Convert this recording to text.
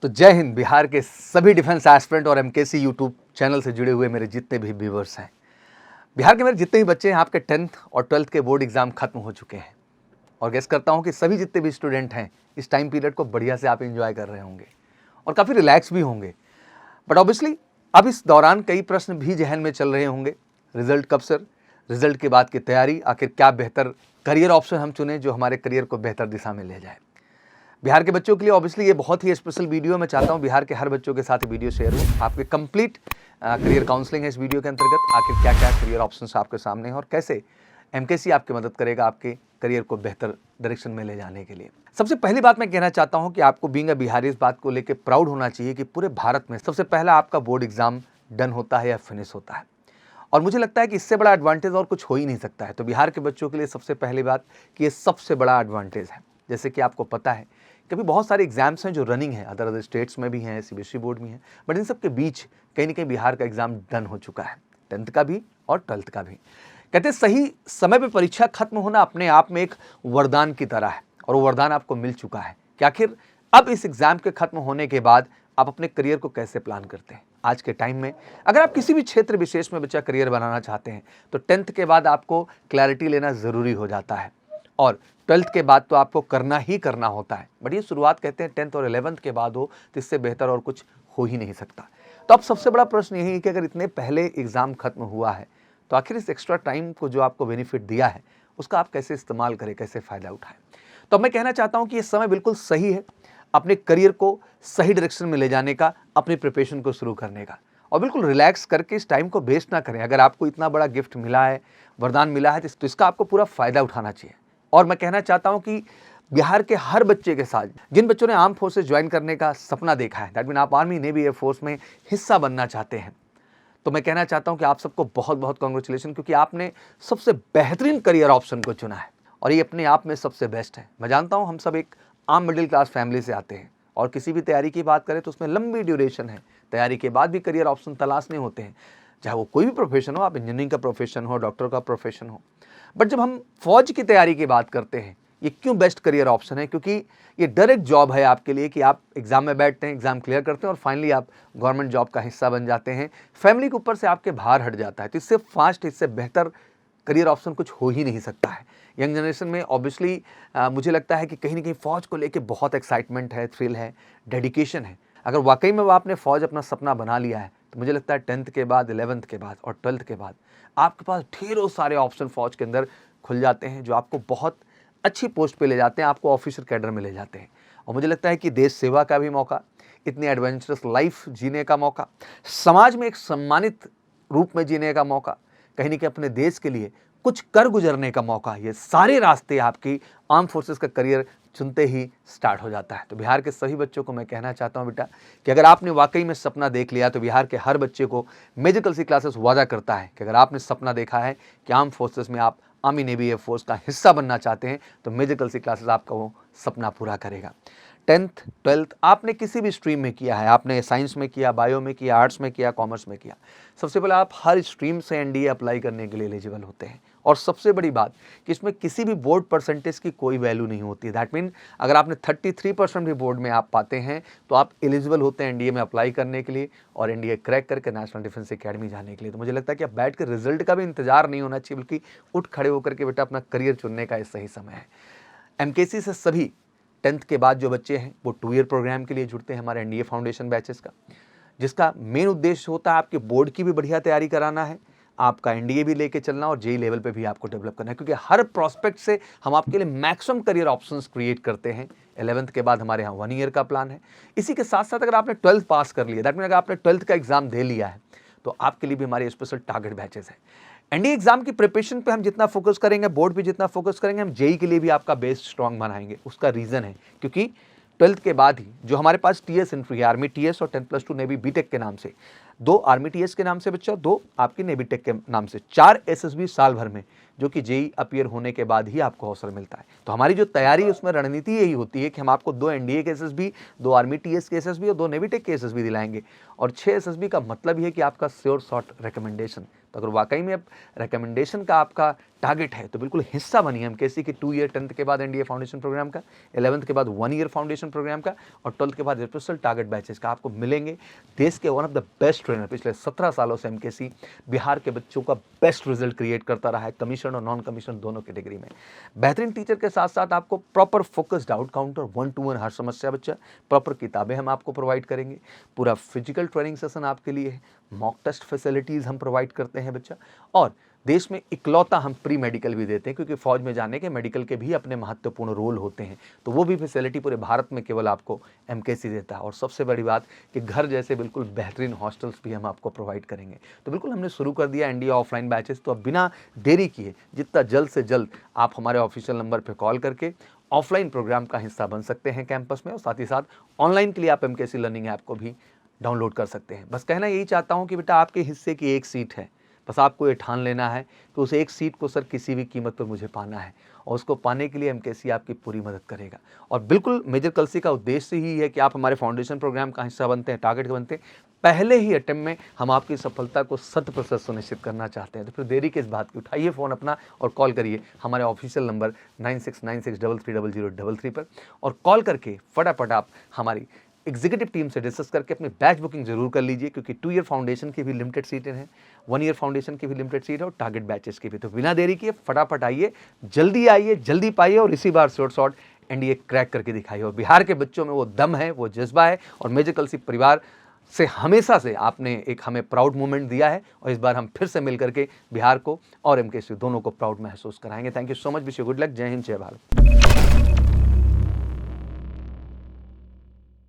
तो जय हिंद। बिहार के सभी डिफेंस एस्पिरेंट और एमकेसी यूट्यूब चैनल से जुड़े हुए मेरे जितने भी व्यूवर्स हैं, बिहार के मेरे जितने भी बच्चे हैं, आपके 10th और 12th के बोर्ड एग्जाम खत्म हो चुके हैं और गेस करता हूं कि सभी जितने भी स्टूडेंट हैं इस टाइम पीरियड को बढ़िया से आप एंजॉय कर रहे होंगे और काफ़ी रिलैक्स भी होंगे। बट ऑब्वियसली अब इस दौरान कई प्रश्न भी जहन में चल रहे होंगे। रिजल्ट कब सर, रिजल्ट के बाद की तैयारी, आखिर क्या बेहतर करियर ऑप्शन हम चुने जो हमारे करियर को बेहतर दिशा में ले जाए। बिहार के बच्चों के लिए ऑब्वियसली ये बहुत ही स्पेशल वीडियो। मैं चाहता हूँ बिहार के हर बच्चों के साथ ये वीडियो शेयर हो। आपके कंप्लीट करियर काउंसलिंग है इस वीडियो के अंतर्गत। आखिर क्या क्या करियर ऑप्शंस आपके सामने हैं और कैसे एमकेसी आपकी मदद करेगा आपके करियर को बेहतर डायरेक्शन में ले जाने के लिए। सबसे पहली बात मैं कहना चाहता हूँ कि आपको बीइंग अ बिहारी इस बात को लेकर प्राउड होना चाहिए कि पूरे भारत में सबसे पहला आपका बोर्ड एग्जाम डन होता है या फिनिश होता है। और मुझे लगता है कि इससे बड़ा एडवांटेज और कुछ हो ही नहीं सकता है। तो बिहार के बच्चों के लिए सबसे पहली बात कि ये सबसे बड़ा एडवांटेज है। जैसे कि आपको पता है कि अभी बहुत सारे एग्जाम्स हैं जो रनिंग है, अदर स्टेट्स में भी हैं, सीबीएसई बोर्ड में है, बट इन सब के बीच कहीं ना कहीं बिहार का एग्जाम डन हो चुका है, 10th का भी और 12th का भी। कहते हैं सही समय पे परीक्षा खत्म होना अपने आप में एक वरदान की तरह है और वो वरदान आपको मिल चुका है कि आखिर अब इस एग्जाम के खत्म होने के बाद आप अपने करियर को कैसे प्लान करते हैं। आज के टाइम में अगर आप किसी भी क्षेत्र विशेष में बच्चा करियर बनाना चाहते हैं तो 10th के बाद आपको क्लैरिटी लेना ज़रूरी हो जाता है और 12th के बाद तो आपको करना ही करना होता है। बट ये शुरुआत कहते हैं 10th और 11th के बाद हो तो इससे बेहतर और कुछ हो ही नहीं सकता। तो अब सबसे बड़ा प्रश्न यही है कि अगर इतने पहले एग्ज़ाम खत्म हुआ है तो आखिर इस एक्स्ट्रा टाइम को जो आपको बेनिफिट दिया है उसका आप कैसे इस्तेमाल करें, कैसे फ़ायदा उठाएं। तो मैं कहना चाहता हूं कि ये समय बिल्कुल सही है अपने करियर को सही डायरेक्शन में ले जाने का, अपनी प्रिपरेशन को शुरू करने का और बिल्कुल रिलैक्स करके इस टाइम को वेस्ट ना करें। अगर आपको इतना बड़ा गिफ्ट मिला है, वरदान मिला है, तो इसका आपको पूरा फ़ायदा उठाना चाहिए। और मैं कहना चाहता हूं कि बिहार के हर बच्चे के साथ जिन बच्चों ने आर्म फोर्सेस ज्वाइन करने का सपना देखा है, दैट मीन आप आर्मी, नेवी, एयरफोर्स में हिस्सा बनना चाहते हैं, तो मैं कहना चाहता हूं कि आप सबको बहुत बहुत कांग्रेचुलेशन, क्योंकि आपने सबसे बेहतरीन करियर ऑप्शन को चुना है और ये अपने आप में सबसे बेस्ट है। मैं जानता हूं हम सब एक आम मिडिल क्लास फैमिली से आते हैं और किसी भी तैयारी की बात करें तो उसमें लंबी ड्यूरेशन है। तैयारी के बाद भी करियर ऑप्शन तलाशने होते हैं, चाहे वो कोई भी प्रोफेशन हो, आप इंजीनियरिंग का प्रोफेशन हो, डॉक्टर का प्रोफेशन हो। बट जब हम फौज की तैयारी की बात करते हैं, ये क्यों बेस्ट करियर ऑप्शन है? क्योंकि ये डायरेक्ट जॉब है आपके लिए कि आप एग्जाम में बैठते हैं, एग्जाम क्लियर करते हैं और फाइनली आप गवर्नमेंट जॉब का हिस्सा बन जाते हैं। फैमिली के ऊपर से आपके भार हट जाता है। तो इससे फास्ट, इससे बेहतर करियर ऑप्शन कुछ हो ही नहीं सकता है। यंग जनरेशन में ऑब्वियसली मुझे लगता है कि कहीं ना कहीं फ़ौज को लेके बहुत एक्साइटमेंट है, थ्रिल है, डेडिकेशन है। अगर वाकई में आपने फ़ौज अपना सपना बना लिया है तो मुझे लगता है 10th के बाद, 11th के बाद और 12th के बाद आपके पास ढेरों सारे ऑप्शन फ़ौज के अंदर खुल जाते हैं जो आपको बहुत अच्छी पोस्ट पे ले जाते हैं, आपको ऑफिसर कैडर में ले जाते हैं। और मुझे लगता है कि देश सेवा का भी मौका, इतनी एडवेंचरस लाइफ जीने का मौका, समाज में एक सम्मानित रूप में जीने का मौका, कहीं ना कहीं अपने देश के लिए कुछ कर गुजरने का मौका, ये सारे रास्ते आपकी आर्म फोर्सेस का करियर चुनते ही स्टार्ट हो जाता है। तो बिहार के सभी बच्चों को मैं कहना चाहता हूँ बेटा कि अगर आपने वाकई में सपना देख लिया तो बिहार के हर बच्चे को मेडिकल सी क्लासेस वादा करता है कि अगर आपने सपना देखा है कि आर्म फोर्सेस में आप आर्मी, नेवी, एयरफोर्स का हिस्सा बनना चाहते हैं तो मेडिकल सी क्लासेस आपका वो सपना पूरा करेगा। 10th, 12th आपने किसी भी स्ट्रीम में किया है, आपने साइंस में किया, बायो में किया, आर्ट्स में किया, कॉमर्स में किया, सबसे पहले आप हर स्ट्रीम से एनडीए अप्लाई करने के लिए एलिजिबल होते हैं। और सबसे बड़ी बात कि इसमें किसी भी बोर्ड परसेंटेज की कोई वैल्यू नहीं होती है। दैट मीन अगर आपने 33% भी बोर्ड में आप पाते हैं तो आप एलिजिबल होते हैं एनडीए में अप्लाई करने के लिए और एनडीए क्रैक करके नेशनल डिफेंस एकेडमी जाने के लिए। तो मुझे लगता है कि आप बैठ के रिजल्ट का भी इंतजार नहीं होना चाहिए, बल्कि उठ खड़े होकर के बेटा अपना करियर चुनने का ये सही समय है। एमकेसी से सभी 10th के बाद जो बच्चे हैं वो 2 ईयर प्रोग्राम के लिए जुड़ते हैं हमारे एनडीए फाउंडेशन बैचेस का, जिसका मेन उद्देश्य होता है आपके बोर्ड की भी बढ़िया तैयारी कराना है, आपका एनडीए भी लेके चलना और जेई लेवल पे भी आपको डेवलप करना है। क्योंकि हर प्रोस्पेक्ट से हम आपके लिए मैक्सिमम करियर ऑप्शंस क्रिएट करते हैं। 11th के बाद हमारे यहाँ 1 ईयर का प्लान है। इसी के साथ साथ अगर आपने 12th पास कर लिया, दैट मीन अगर आपने 12th का एग्जाम दे लिया है तो आपके लिए भी हमारे स्पेशल टारगेट बैचेस हैं। एनडीए एग्जाम की प्रिपरेशन पे हम जितना फोकस करेंगे, बोर्ड पे जितना फोकस करेंगे, हम जेई के लिए भी आपका बेस स्ट्रांग बनाएंगे। उसका रीज़न है क्योंकि 12th के बाद ही जो हमारे पास टीएस एंट्री है, आर्मी टीएस और 10+2 नेवी बीटेक के नाम से, 2 आर्मी टीएस के नाम से बच्चा, 2 आपकी नेवी टेक के नाम से, 4 एसएसबी साल भर में जो कि जेई अपीयर होने के बाद ही आपको अवसर मिलता है। तो हमारी जो तैयारी है उसमें रणनीति यही होती है कि हम आपको 2 एनडीए के एसएसबी, 2 आर्मी टीएस के एसएसबी और 2 नेवी टेक के एसएसबी दिलाएंगे। और 6 एसएसबी का मतलब ये है कि आपका श्योर शॉट रिकमेंडेशन। तो अगर वाकई में अब रिकमेंडेशन का आपका टारगेट है तो बिल्कुल हिस्सा बनिए एमकेसी के 2 ईयर 10th के बाद एनडीए फाउंडेशन प्रोग्राम का, 11th के बाद 1 ईयर फाउंडेशन प्रोग्राम का और 12th के बाद स्पेशल टारगेट बैचेस का। आपको मिलेंगे देश के one of the best trainer. पिछले 17 सालों से एमकेसी बिहार के बच्चों का बेस्ट रिजल्ट क्रिएट करता रहा है, कमीशन और नॉन कमीशन दोनों कैटेगरी में। बेहतरीन टीचर के साथ साथ आपको proper focused out counter, 1-to-1 हर समस्या बच्चा, प्रॉपर किताबें हम आपको प्रोवाइड करेंगे, पूरा फिजिकल ट्रेनिंग सेशन आपके लिए है, मॉक टेस्ट फैसिलिटीज़ हम प्रोवाइड करते हैं बच्चा, और देश में इकलौता हम प्री मेडिकल भी देते हैं, क्योंकि फौज में जाने के मेडिकल के भी अपने महत्वपूर्ण रोल होते हैं। तो वो भी फैसिलिटी पूरे भारत में केवल आपको एमकेसी देता है। और सबसे बड़ी बात कि घर जैसे बिल्कुल बेहतरीन हॉस्टल्स भी हम आपको प्रोवाइड करेंगे। तो बिल्कुल हमने शुरू कर दिया एनडीए ऑफलाइन बैचेस। तो अब बिना देरी किए जितना जल्द से जल्द आप हमारे ऑफिशियल नंबर पर कॉल करके ऑफलाइन प्रोग्राम का हिस्सा बन सकते हैं कैंपस में, और साथ ही साथ ऑनलाइन के लिए आप एमकेसी लर्निंग ऐप को भी डाउनलोड कर सकते हैं। बस कहना यही चाहता हूं कि बेटा आपके हिस्से की एक सीट है, बस आपको ये ठान लेना है कि उस एक सीट को सर किसी भी कीमत पर मुझे पाना है, और उसको पाने के लिए एमकेसी आपकी पूरी मदद करेगा। और बिल्कुल मेजर कलसी का उद्देश्य ही है कि आप हमारे फाउंडेशन प्रोग्राम का हिस्सा बनते हैं, टारगेट बनते हैं, पहले ही अटेम्प्ट में हम आपकी सफलता को 100% सुनिश्चित करना चाहते हैं। तो फिर देरी किस बात की, उठाइए फ़ोन अपना और कॉल करिए हमारे ऑफिशियल नंबर 9696333333 पर, और कॉल करके फटाफट आप हमारी एग्जीक्यूटिव टीम से डिस्कस करके अपनी बैच बुकिंग जरूर कर लीजिए, क्योंकि 2 ईयर फाउंडेशन की भी लिमिटेड सीटें हैं, 1 ईयर फाउंडेशन की भी लिमिटेड सीट है और टारगेट बैचेस की भी। तो बिना देरी किए फटाफट आइए, जल्दी पाइए, और इसी बार शॉर्ट एनडीए क्रैक करके दिखाइए। और बिहार के बच्चों में वो दम है, वो जज्बा है, और मेजर कलसी परिवार से हमेशा से आपने एक हमें प्राउड मोमेंट दिया है, और इस बार हम फिर से मिल करके बिहार को और एमकेसी दोनों को प्राउड महसूस कराएंगे। Thank you so much, wish you good luck. जय हिंद, जय भारत।